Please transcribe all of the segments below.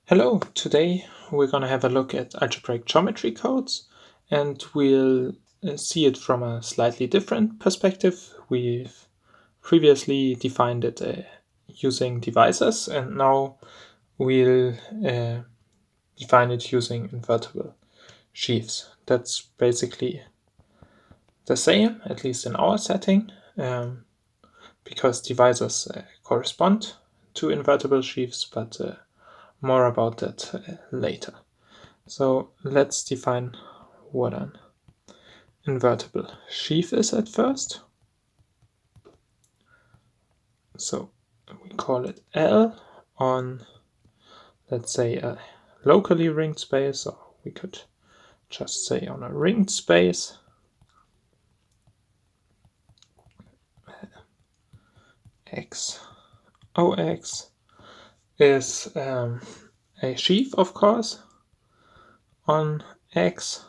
Hello, today we're going to have a look at algebraic geometry codes and we'll see it from a slightly different perspective. We've previously defined it using divisors and now we'll define it using invertible sheaves. That's basically the same, at least in our setting, because divisors correspond to invertible sheaves, but more about that later. So let's define what an invertible sheaf is at first. So we call it L on, let's say, a locally ringed space, or we could just say on a ringed space. X OX is a sheaf, of course, on X,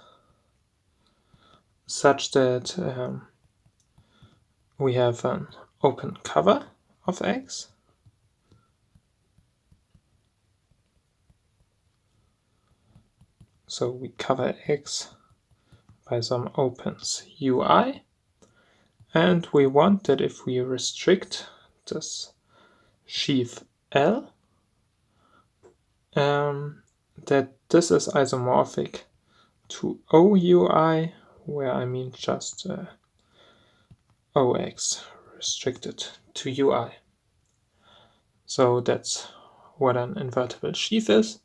such that we have an open cover of X. So we cover X by some opens UI, and we want that if we restrict this sheaf L, that this is isomorphic to OUI, where I mean just OX restricted to UI. So that's what an invertible sheaf is.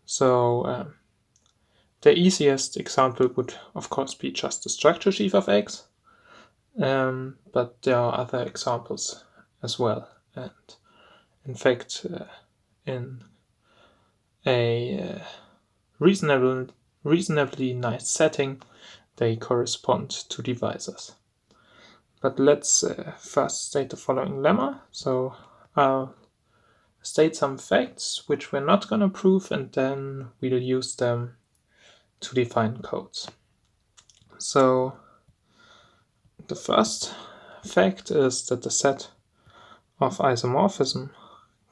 So the easiest example would, of course, be just the structure sheaf of X, but there are other examples as well. And in fact, in a reasonably nice setting, they correspond to divisors. But let's first state the following lemma. So I'll state some facts which we're not going to prove, and then we'll use them to define codes. So the first fact is that the set of isomorphism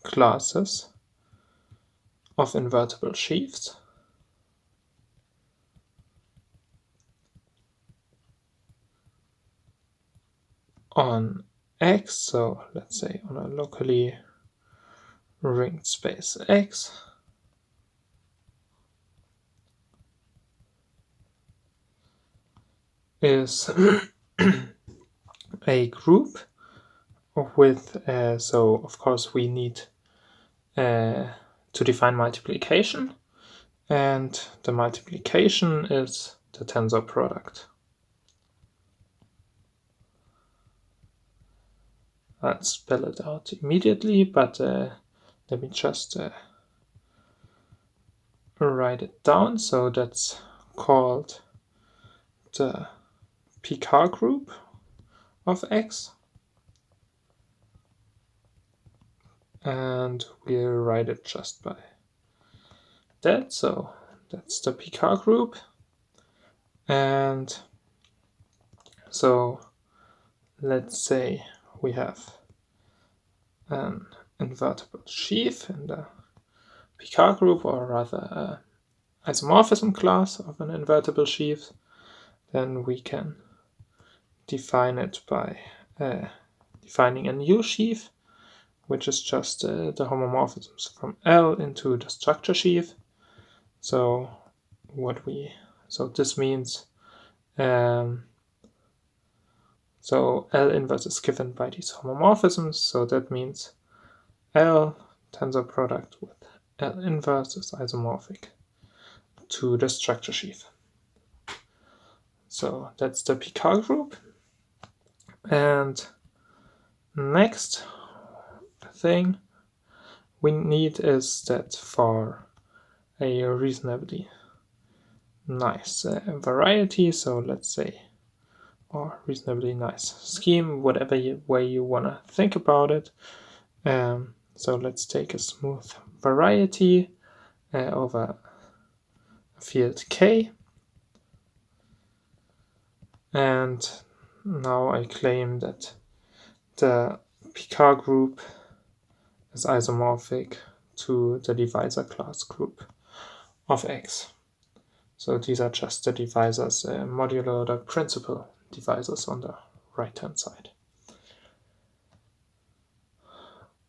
classes of invertible sheaves on X, so let's say on a locally ringed space X, is a group with, so of course we need to define multiplication, and the multiplication is the tensor product. I'll spell it out immediately, but let me just write it down. So that's called the Picard group of X, and we'll write it just by that. So that's the Picard group, and so let's say we have an invertible sheaf in the Picard group, or rather isomorphism class of an invertible sheaf. Then we can define it by defining a new sheaf, which is just the homomorphisms from L into the structure sheaf. So this means so L inverse is given by these homomorphisms, so that means L tensor product with L inverse is isomorphic to the structure sheaf. So that's the Picard group. And next thing we need is that for a reasonably nice variety, so let's say, or reasonably nice scheme, whatever way you want to think about it. So let's take a smooth variety over a field K, and now I claim that the Picard group is isomorphic to the divisor class group of X. So these are just the divisors, modulo the principal divisors on the right hand side.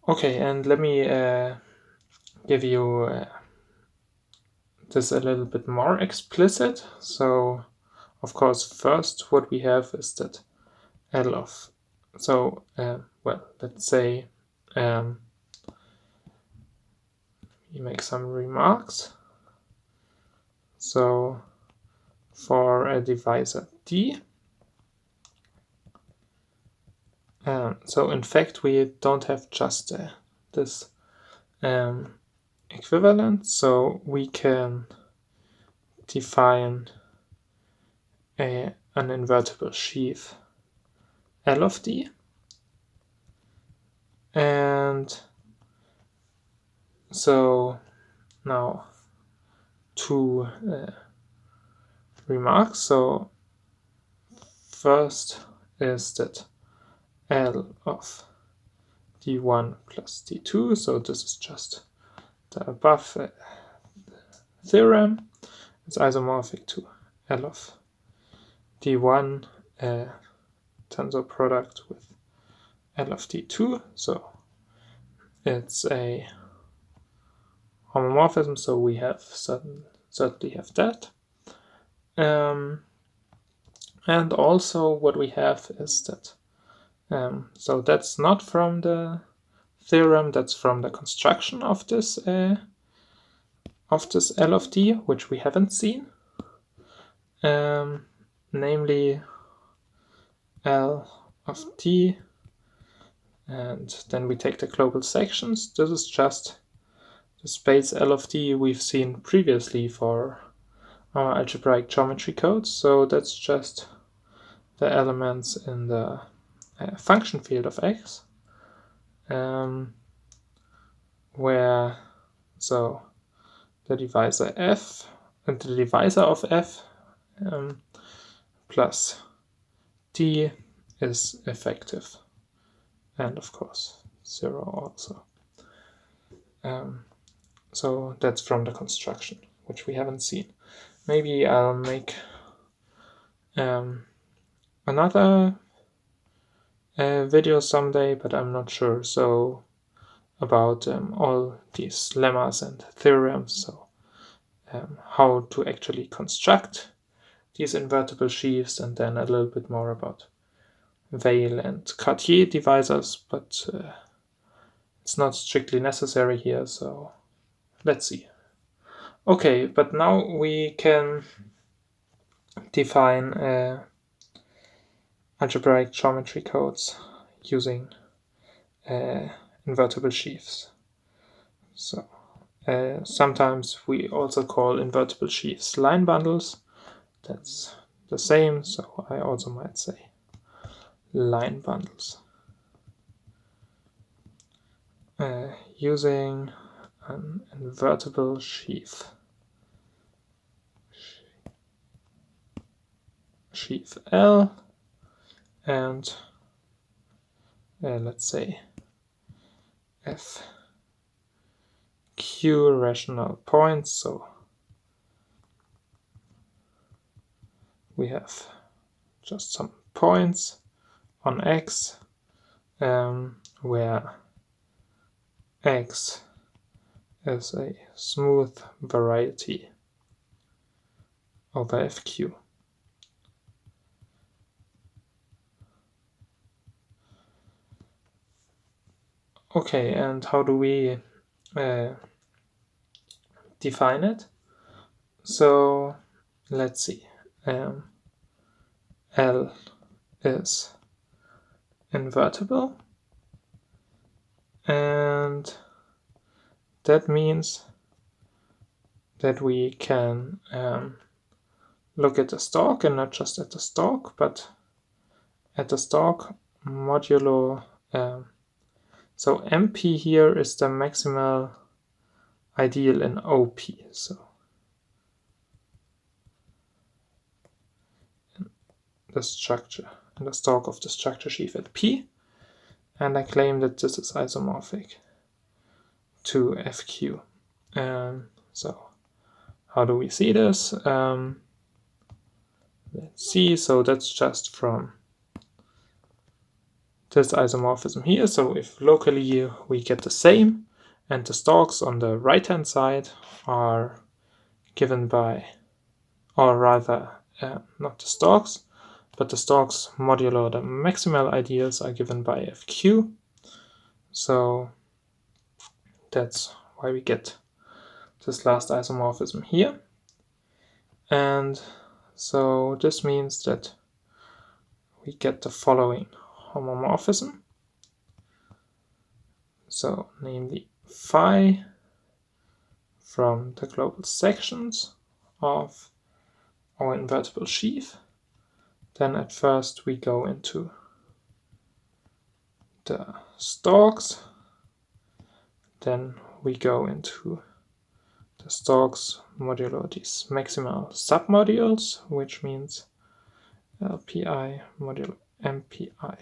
Okay, and let me give you this a little bit more explicit. So of course first what we have is that L of, so well, let's say we make some remarks. So for a divisor D, so in fact we don't have just this equivalence, so we can define an invertible sheaf L of D, and so now two remarks. So first is that L of D1 plus D2, so this is just the above theorem. It's isomorphic to L of D1 tensor product with L of D2, so it's a homomorphism, so we have certainly have that. And also what we have is that, so that's not from the theorem, that's from the construction of this L of D, which we haven't seen, namely L of D, and then we take the global sections. This is just the space L of D we've seen previously for our algebraic geometry codes, so that's just the elements in the function field of X, where so the divisor F and the divisor of F plus D is effective, and of course 0 also. So that's from the construction, which we haven't seen. Maybe I'll make another video someday, but I'm not sure. So about all these lemmas and theorems, so how to actually construct these invertible sheaves, and then a little bit more about Weil and Cartier divisors, but it's not strictly necessary here, so let's see. Okay, but now we can define algebraic geometry codes using invertible sheaves. So sometimes we also call invertible sheaves line bundles. That's the same, so I also might say line bundles. Using an invertible sheaf. Sheaf L, and let's say F Q rational points, so we have just some points on X, where X is a smooth variety over FQ. Okay, and how do we define it? So let's see. L is invertible, and that means that we can look at the stalk, and not just at the stalk, but at the stalk modulo. So MP here is the maximal ideal in OP. So the structure, in the stalk of the structure sheaf at P, and I claim that this is isomorphic to FQ. So how do we see this? Let's see, so that's just from this isomorphism here. So if locally we get the same, and the stalks on the right hand side are given by, or rather not the stalks, but the stalks modulo the maximal ideas are given by FQ. So that's why we get this last isomorphism here. And so this means that we get the following homomorphism. So namely phi from the global sections of our invertible sheaf. Then at first we go into the stalks, then we go into the stalks modulo these maximal submodules, which means LPI modulo MPI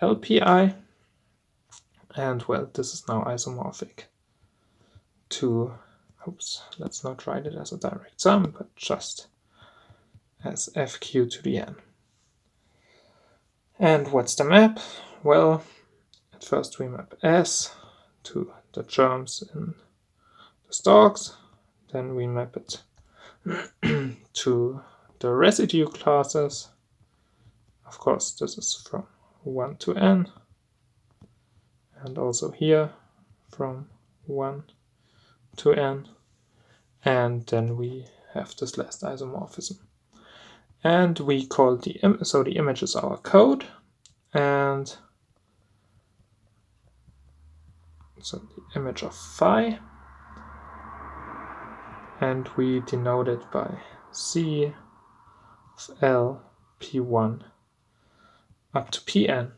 LPI, and well, this is now isomorphic to, oops, let's not write it as a direct sum, but just as FQ to the n. And what's the map? Well, at first we map S to the germs in the stalks, then we map it to the residue classes. Of course, this is from 1 to n, and also here from 1 to n, and then we have this last isomorphism. And we call the image is our code, and so the image of phi, and we denote it by C of L P1 up to Pn.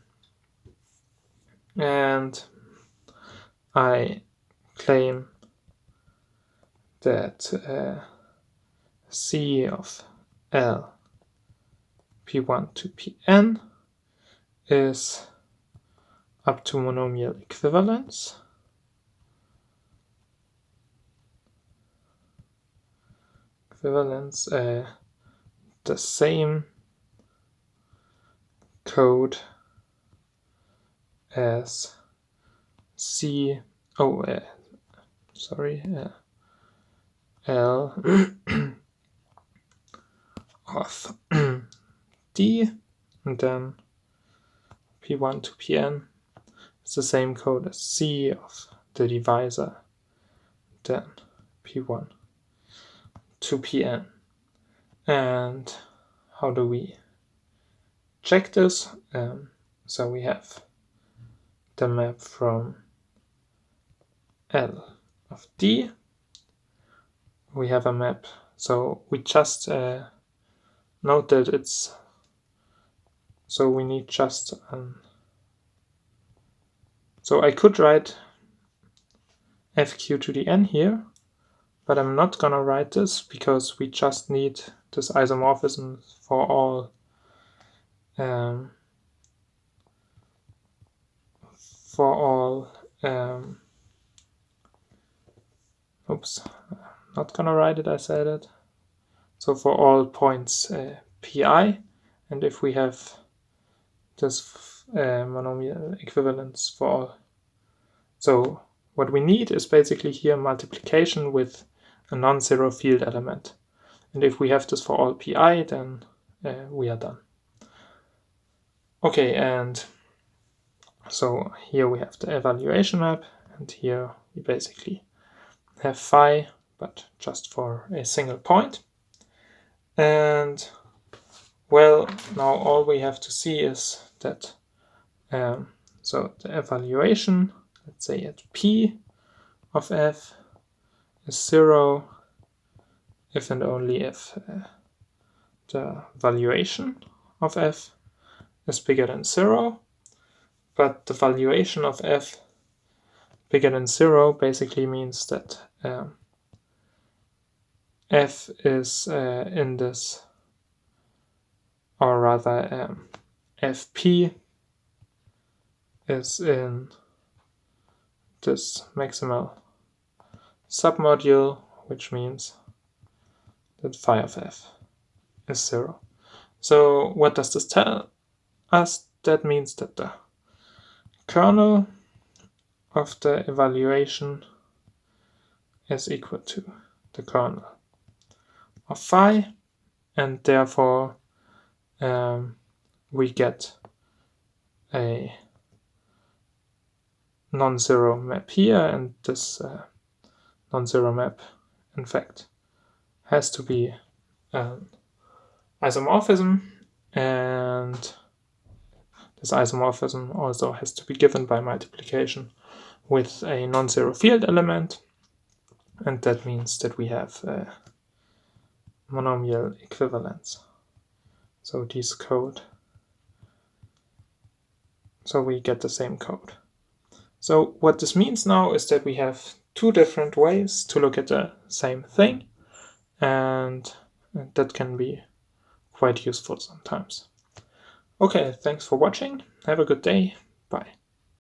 And I claim that C of L P1 to Pn is up to monomial equivalence. The same code as C, L of D, and then P1 to Pn is the same code as C of the divisor, then P1 to Pn. And how do we check this? So we have the map from L of D. We have a map, so we just note that it's, so we need just so I could write FQ to the n here, but I'm not gonna write this because we just need this isomorphism for all oops, not gonna write it, I said it. So for all points pi, and if we have this monomial equivalence for all. So what we need is basically here multiplication with a non-zero field element. And if we have this for all pi, then we are done. Okay, and so here we have the evaluation map, and here we basically have phi, but just for a single point. And well, now all we have to see is that so the evaluation, let's say at P of f is 0 if and only if the valuation of f is bigger than 0, but the valuation of f bigger than 0 basically means that f is in this, or rather fp is in this maximal submodule, which means that phi of f is 0. So what does this tell us? That means that the kernel of the evaluation is equal to the kernel of phi, and therefore we get a non-zero map here, and this non-zero map in fact has to be an isomorphism, and this isomorphism also has to be given by multiplication with a non-zero field element, and that means that we have a monomial equivalence. So this code, so we get the same code. So what this means now is that we have two different ways to look at the same thing, and that can be quite useful sometimes. Okay, thanks for watching. Have a good day. Bye.